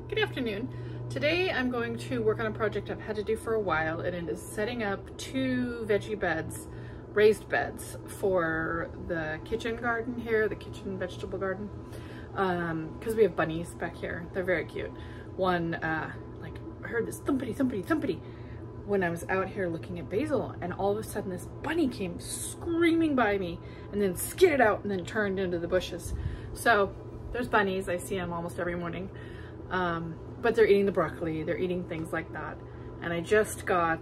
Good afternoon. Today I'm going to work on a project I've had to do for a while, and it is setting up 2 veggie beds, raised beds, for the kitchen garden here, the kitchen vegetable garden, because we have bunnies back here. They're very cute. One, like, I heard this thumpity, thumpity, thumpity when I was out here looking at basil, and all of a sudden this bunny came screaming by me and then skidded out and then turned into the bushes. So there's bunnies. I see them almost every morning. But they're eating the broccoli, they're eating things like that. And I just got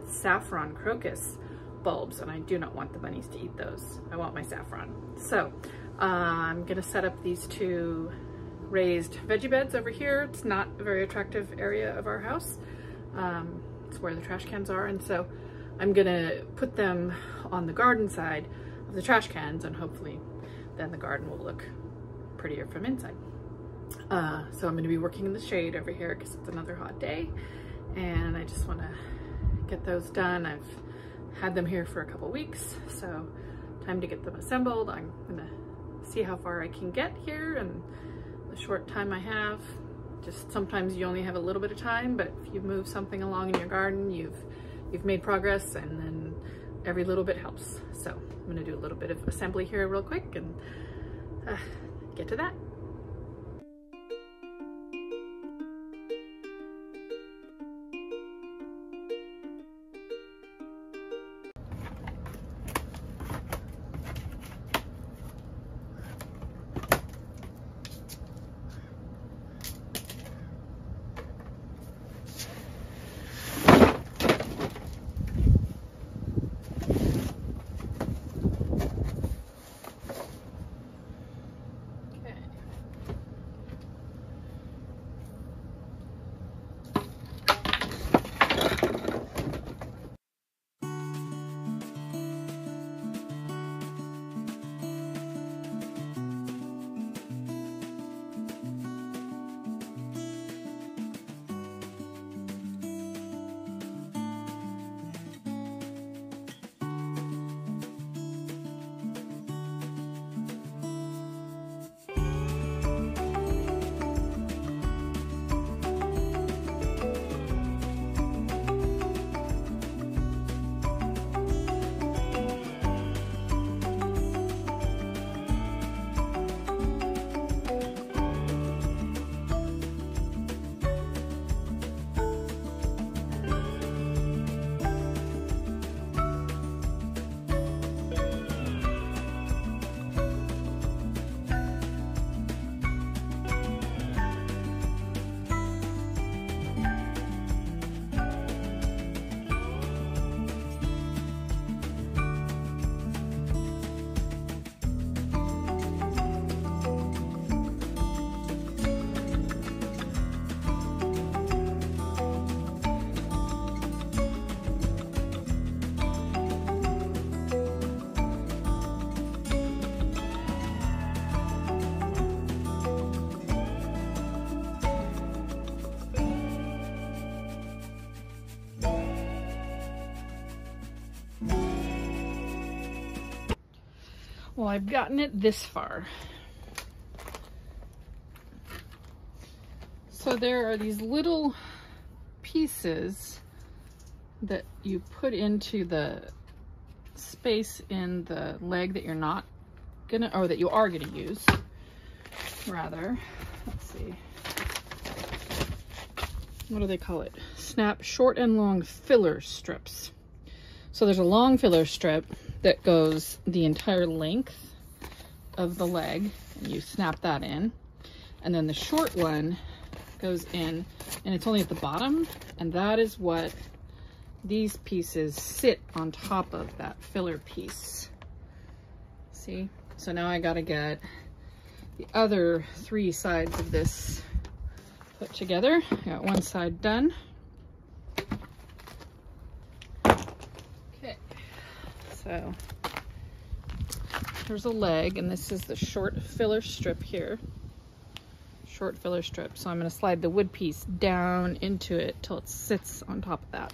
saffron crocus bulbs, and I do not want the bunnies to eat those. I want my saffron. So I'm gonna set up these 2 raised veggie beds over here. It's not a very attractive area of our house. It's where the trash cans are, and so I'm gonna put them on the garden side of the trash cans, and hopefully then the garden will look prettier from inside. So I'm going to be working in the shade over here because it's another hot day, and I just want to get those done. I've had them here for a couple weeks, so time to get them assembled. I'm going to see how far I can get here in the short time I have. Just sometimes you only have a little bit of time, but if you move something along in your garden, you've made progress, and then every little bit helps. So I'm going to do a little bit of assembly here real quick and get to that. Well, I've gotten it this far. So there are these little pieces that you put into the space in the leg that you're not gonna, or that you are gonna use, rather. Let's see. What do they call it? Snap short and long filler strips. So there's a long filler strip that goes the entire length of the leg, and you snap that in. And then the short one goes in, and it's only at the bottom, and that is what these pieces sit on top of, that filler piece. See? So now I gotta get the other 3 sides of this put together. I got one side done. So there's a leg, and this is the short filler strip here. Short filler strip. So I'm going to slide the wood piece down into it till it sits on top of that.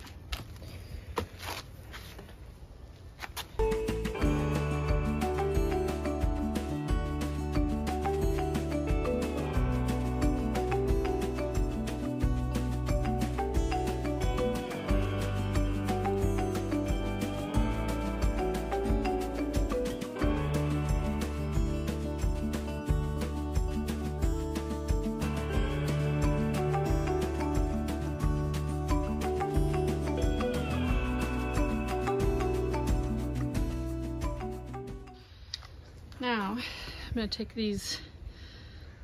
I'm gonna take these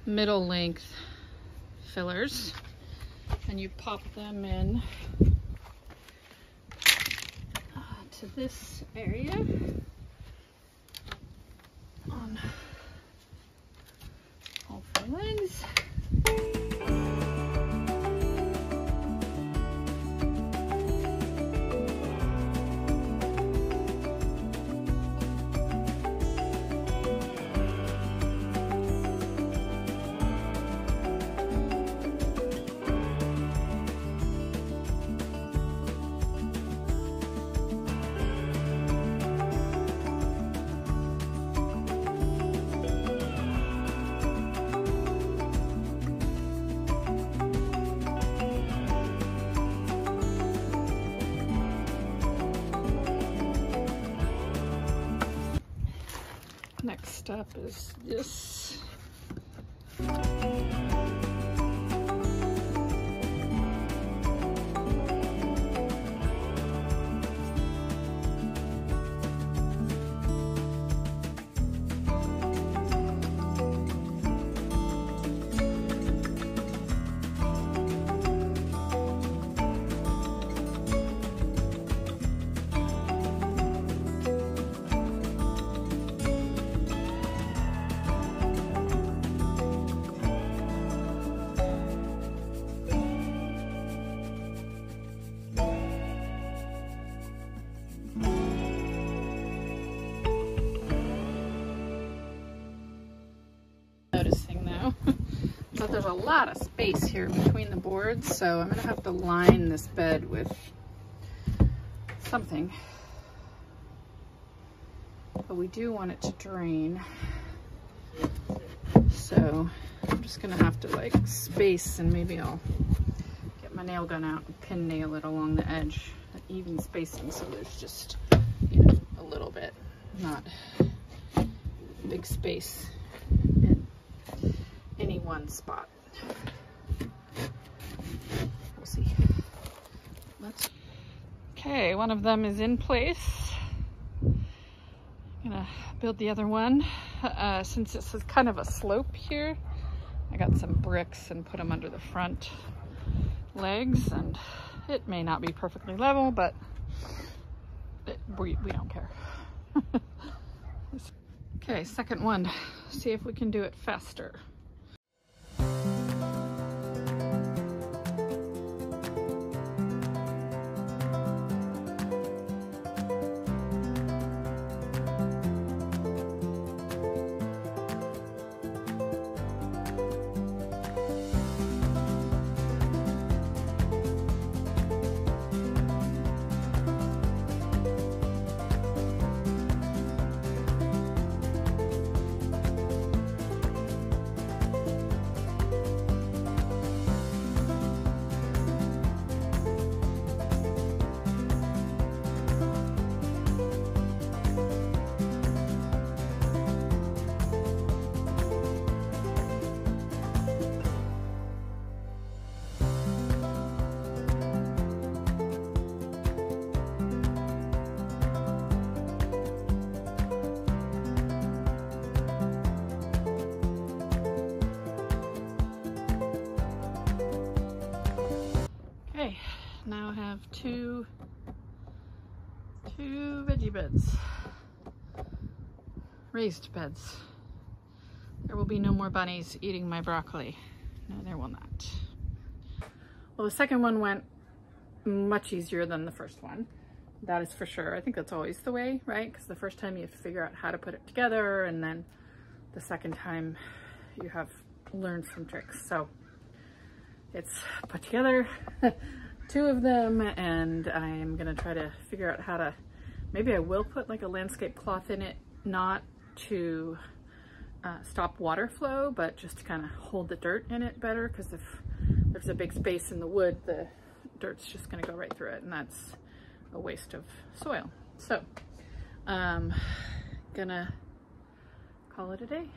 middle length fillers and you pop them in to this area on all four legs. Next up is this. Noticing though that there's a lot of space here between the boards, so I'm gonna have to line this bed with something, but we do want it to drain, so I'm just gonna have to like space, and maybe I'll get my nail gun out and pin nail it along the edge, an even spacing, so there's just, you know, a little bit, not big space in any one spot. We'll see. Okay, one of them is in place. I'm gonna build the other one. Since this is kind of a slope here, I got some bricks and put them under the front legs, and it may not be perfectly level, but we don't care. Okay, second one. See if we can do it faster. Okay, now I have two veggie beds, raised beds. There will be no more bunnies eating my broccoli. No, there will not. Well, the second one went much easier than the first one. That is for sure. I think that's always the way, right? Because the first time you have to figure out how to put it together, and then the second time you have learned some tricks. So it's put together, two of them, and I'm gonna try to figure out how to, maybe I will put like a landscape cloth in it, not to stop water flow, but just to kind of hold the dirt in it better, because if there's a big space in the wood, the dirt's just gonna go right through it, and that's a waste of soil. So gonna call it a day.